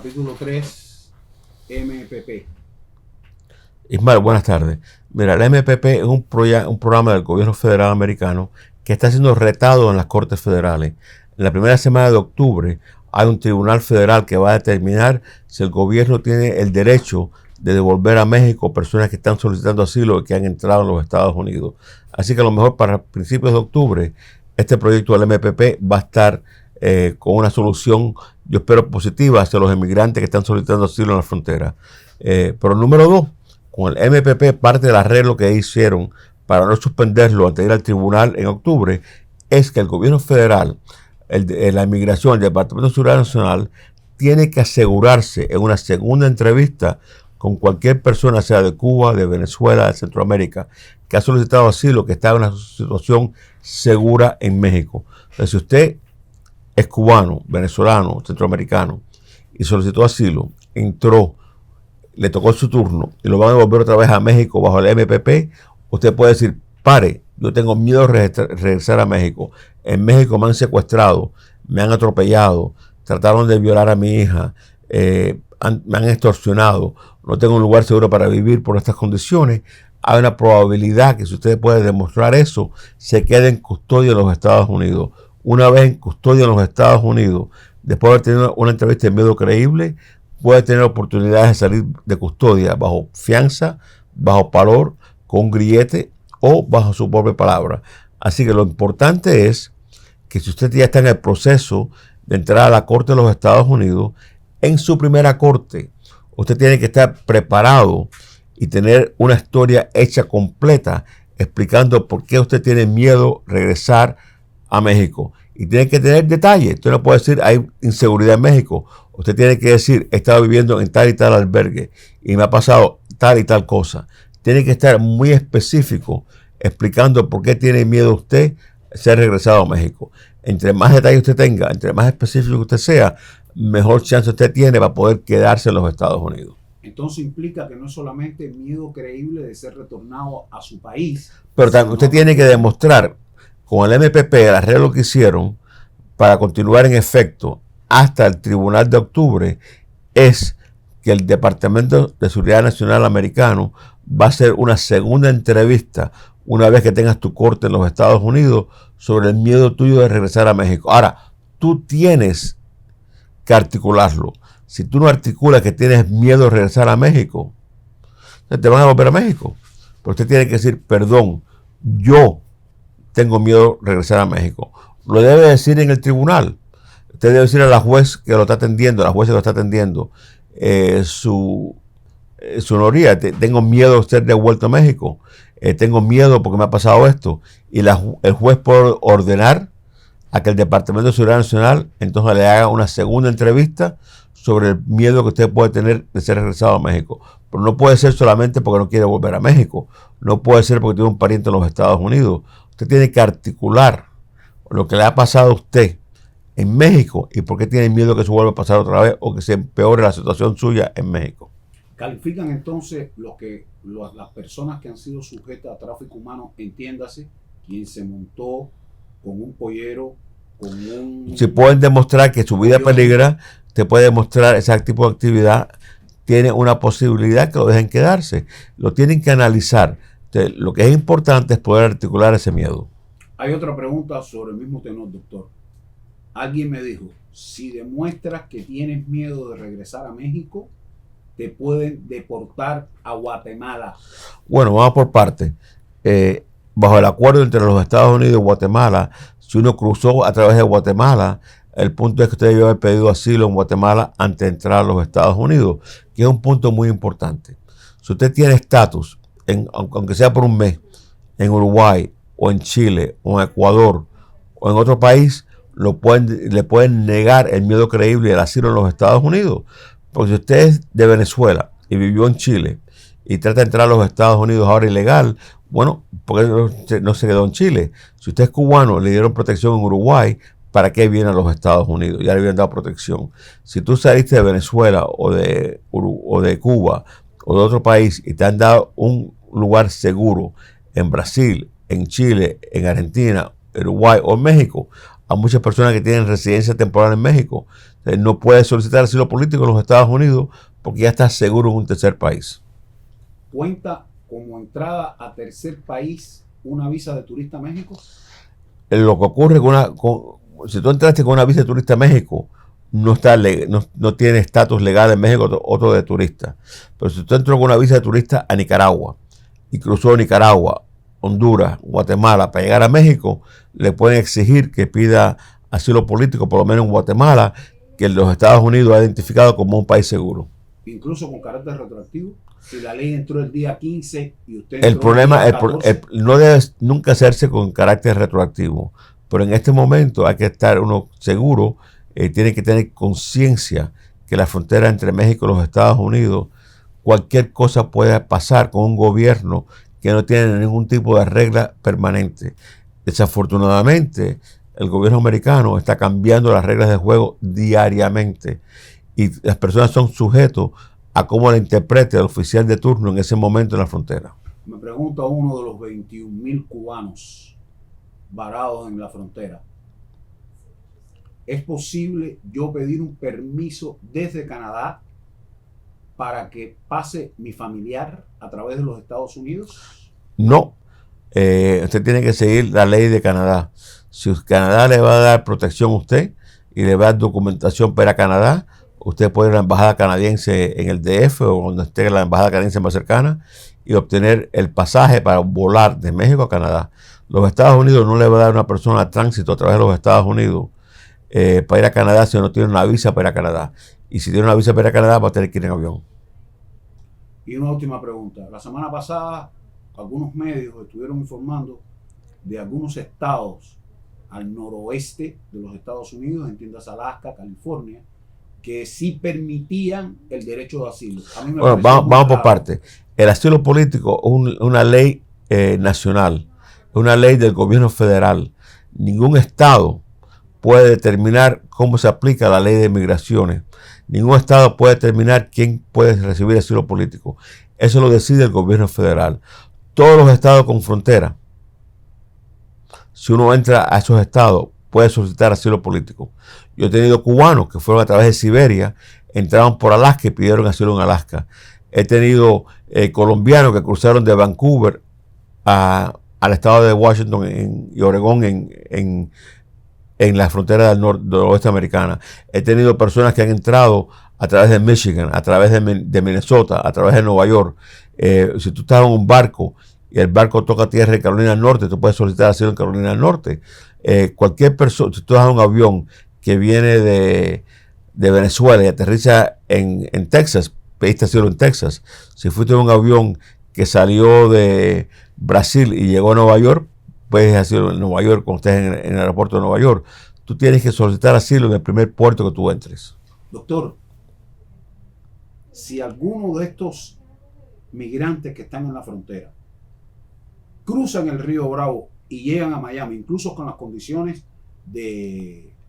Capítulo 3, MPP. Ismael, buenas tardes. Mira, la MPP es un programa del gobierno federal americano que está siendo retado en las Cortes Federales. En la primera semana de octubre hay un tribunal federal que va a determinar si el gobierno tiene el derecho de devolver a México personas que están solicitando asilo y que han entrado en los Estados Unidos. Así que a lo mejor para principios de octubre este proyecto del MPP va a estar con una solución, yo espero, positiva hacia los inmigrantes que están solicitando asilo en la frontera. Pero número 2, con el MPP, parte del arreglo que hicieron para no suspenderlo antes de ir al tribunal en octubre, es que el gobierno federal, la inmigración, el Departamento de Seguridad Nacional, tiene que asegurarse en una segunda entrevista con cualquier persona, sea de Cuba, de Venezuela, de Centroamérica, que ha solicitado asilo, que está en una situación segura en México. Entonces, si usted es cubano, venezolano, centroamericano y solicitó asilo, entró, le tocó su turno y lo van a devolver otra vez a México bajo el MPP, usted puede decir: pare, yo tengo miedo de regresar a México. En México me han secuestrado, me han atropellado, trataron de violar a mi hija, me han extorsionado, no tengo un lugar seguro para vivir por estas condiciones. Hay una probabilidad que si usted puede demostrar eso, se quede en custodia de los Estados Unidos. Una vez en custodia en los Estados Unidos, después de haber tenido una entrevista de miedo creíble, puede tener oportunidades de salir de custodia bajo fianza, bajo palor, con grillete o bajo su propia palabra. Así que lo importante es que si usted ya está en el proceso de entrar a la Corte de los Estados Unidos, en su primera corte, usted tiene que estar preparado y tener una historia hecha completa explicando por qué usted tiene miedo de regresar a México. Y tiene que tener detalles. Usted no puede decir: hay inseguridad en México. Usted tiene que decir: he estado viviendo en tal y tal albergue y me ha pasado tal y tal cosa. Tiene que estar muy específico explicando por qué tiene miedo usted de ser regresado a México. Entre más detalles usted tenga, entre más específico usted sea, mejor chance usted tiene para poder quedarse en los Estados Unidos. Entonces implica que no es solamente miedo creíble de ser retornado a su país, pero también usted tiene que demostrar con el MPP el arreglo que hicieron para continuar en efecto hasta el tribunal de octubre, es que el Departamento de Seguridad Nacional americano va a hacer una segunda entrevista una vez que tengas tu corte en los Estados Unidos sobre el miedo tuyo de regresar a México. Ahora, tú tienes que articularlo. Si tú no articulas que tienes miedo de regresar a México, te van a volver a México. Pero usted tiene que decir: perdón, yo tengo miedo de regresar a México. Lo debe decir en el tribunal. Usted debe decir a la juez que lo está atendiendo, a la juez que lo está atendiendo, su honoría, tengo miedo de ser devuelto a México, tengo miedo porque me ha pasado esto. Y el juez puede ordenar a que el Departamento de Seguridad Nacional entonces le haga una segunda entrevista sobre el miedo que usted puede tener de ser regresado a México. Pero no puede ser solamente porque no quiere volver a México. No puede ser porque tiene un pariente en los Estados Unidos. Usted tiene que articular lo que le ha pasado a usted en México y por qué tiene miedo que se vuelva a pasar otra vez o que se empeore la situación suya en México. Califican entonces las personas que han sido sujetas a tráfico humano, entiéndase, quien se montó con un pollero, con un... Si pueden demostrar que su vida peligra, te puede demostrar ese tipo de actividad, tiene una posibilidad que lo dejen quedarse. Lo tienen que analizar. Entonces, lo que es importante es poder articular ese miedo. Hay otra pregunta sobre el mismo tenor, doctor. Alguien me dijo: si demuestras que tienes miedo de regresar a México, te pueden deportar a Guatemala. Bueno, vamos por partes. Bajo el acuerdo entre los Estados Unidos y Guatemala, si uno cruzó a través de Guatemala, el punto es que usted debe haber pedido asilo en Guatemala antes de entrar a los Estados Unidos, que es un punto muy importante. Si usted tiene estatus, aunque sea por un mes, en Uruguay, o en Chile, o en Ecuador, o en otro país, le pueden negar el miedo creíble y el asilo en los Estados Unidos. Porque si usted es de Venezuela y vivió en Chile y trata de entrar a los Estados Unidos ahora ilegal, bueno, ¿por qué no se quedó en Chile? Si usted es cubano, le dieron protección en Uruguay, ¿para qué viene a los Estados Unidos? Ya le habían dado protección. Si tú saliste de Venezuela o de Cuba o de otro país y te han dado un lugar seguro en Brasil, en Chile, en Argentina, Uruguay o en México, a muchas personas que tienen residencia temporal en México, No puede solicitar asilo político en los Estados Unidos porque ya está seguro en un tercer país. ¿Cuenta como entrada a tercer país una visa de turista a México? Lo que ocurre si tú entraste con una visa de turista a México, no tiene estatus legal en México otro de turista. Pero si tú entras con una visa de turista a Nicaragua y cruzó Nicaragua, Honduras, Guatemala para llegar a México, le pueden exigir que pida asilo político, por lo menos en Guatemala, que los Estados Unidos ha identificado como un país seguro. Incluso con carácter retroactivo. Si la ley entró el día 15 y usted El problema no debe nunca hacerse con carácter retroactivo, pero en este momento hay que estar uno seguro, tiene que tener conciencia que la frontera entre México y los Estados Unidos, cualquier cosa puede pasar con un gobierno que no tiene ningún tipo de regla permanente. Desafortunadamente, el gobierno americano está cambiando las reglas de juego diariamente y las personas son sujetos a cómo la interprete el oficial de turno en ese momento en la frontera. Me pregunta uno de los 21,000 cubanos varados en la frontera: ¿es posible yo pedir un permiso desde Canadá para que pase mi familiar a través de los Estados Unidos? No. Usted tiene que seguir la ley de Canadá. Si Canadá le va a dar protección a usted y le va a dar documentación para Canadá, usted puede ir a la embajada canadiense en el DF o donde esté la embajada canadiense más cercana y obtener el pasaje para volar de México a Canadá. Los Estados Unidos no le va a dar a una persona tránsito a través de los Estados Unidos para ir a Canadá si no tiene una visa para ir a Canadá. Y si tiene una visa para ir a Canadá, va a tener que ir en avión. Y una última pregunta. La semana pasada, algunos medios estuvieron informando de algunos estados al noroeste de los Estados Unidos, entiendas Alaska, California, que sí permitían el derecho de asilo. Bueno, vamos por partes. El asilo político es una ley nacional, es una ley del gobierno federal. Ningún estado puede determinar cómo se aplica la ley de migraciones. Ningún estado puede determinar quién puede recibir asilo político. Eso lo decide el gobierno federal. Todos los estados con frontera, si uno entra a esos estados, puede solicitar asilo político. Yo he tenido cubanos que fueron a través de Siberia, entraron por Alaska y pidieron asilo en Alaska. He tenido colombianos que cruzaron de Vancouver al estado de Washington y Oregón en la frontera del oeste americana. He tenido personas que han entrado a través de Michigan, a través de Minnesota, a través de Nueva York. Si tú estás en un barco y el barco toca tierra en Carolina del Norte, tú puedes solicitar asilo en Carolina del Norte. Cualquier persona, si tú estás en un avión que viene de Venezuela y aterriza en Texas, pediste asilo en Texas. Si fuiste en un avión que salió de Brasil y llegó a Nueva York, puedes asilo en Nueva York cuando estés en el aeropuerto de Nueva York. Tú tienes que solicitar asilo en el primer puerto que tú entres. Doctor, si alguno de estos migrantes que están en la frontera cruzan el río Bravo y llegan a Miami, incluso con las condiciones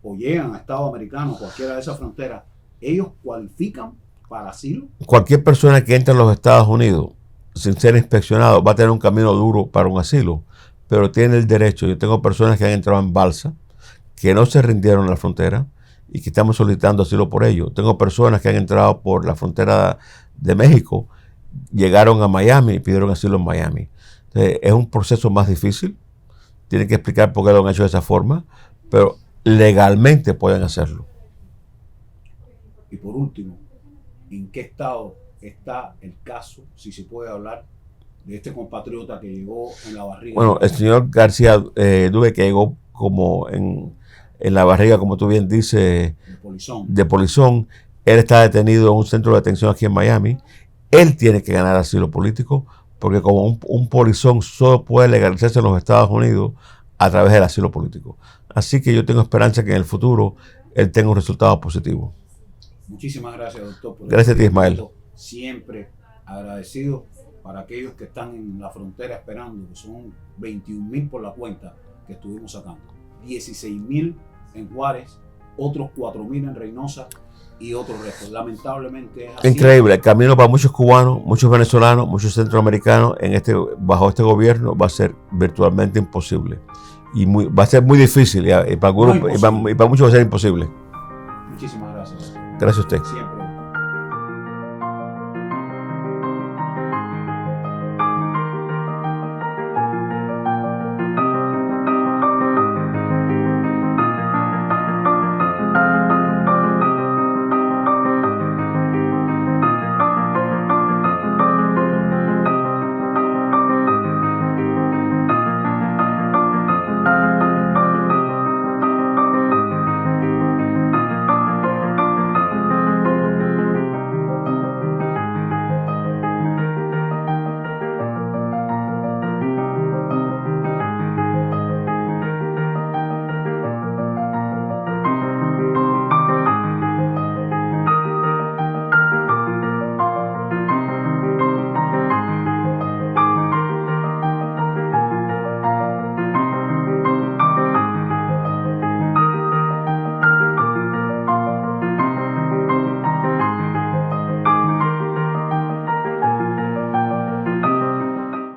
o llegan a Estados Americanos, cualquiera de esas fronteras, ¿ellos cualifican para asilo? Cualquier persona que entre a los Estados Unidos sin ser inspeccionado va a tener un camino duro para un asilo, pero tiene el derecho. Yo tengo personas que han entrado en balsa, que no se rindieron en la frontera y que estamos solicitando asilo por ello. Tengo personas que han entrado por la frontera de México, llegaron a Miami y pidieron asilo en Miami. Entonces, es un proceso más difícil. Tienen que explicar por qué lo han hecho de esa forma, pero legalmente pueden hacerlo. Y por último, ¿en qué estado está el caso, si se puede hablar, de este compatriota que llegó en la barriga? Bueno, el señor García Duque, que llegó como en la barriga, como tú bien dices, de Polizón. Él está detenido en un centro de detención aquí en Miami. Él tiene que ganar asilo político, porque como un polizón solo puede legalizarse en los Estados Unidos a través del asilo político. Así que yo tengo esperanza que en el futuro él tenga un resultado positivo. Muchísimas gracias, doctor. Gracias a ti, Ismael. Siempre agradecido para aquellos que están en la frontera esperando, que son 21,000 por la cuenta que estuvimos sacando. 16,000 en Juárez, otros 4,000 en Reynosa y otros restos. Lamentablemente es así. Increíble. El camino para muchos cubanos, muchos venezolanos, muchos centroamericanos bajo este gobierno va a ser virtualmente imposible. Y va a ser muy difícil. Y para muchos va a ser imposible. Muchísimas gracias. Gracias a usted. Siempre.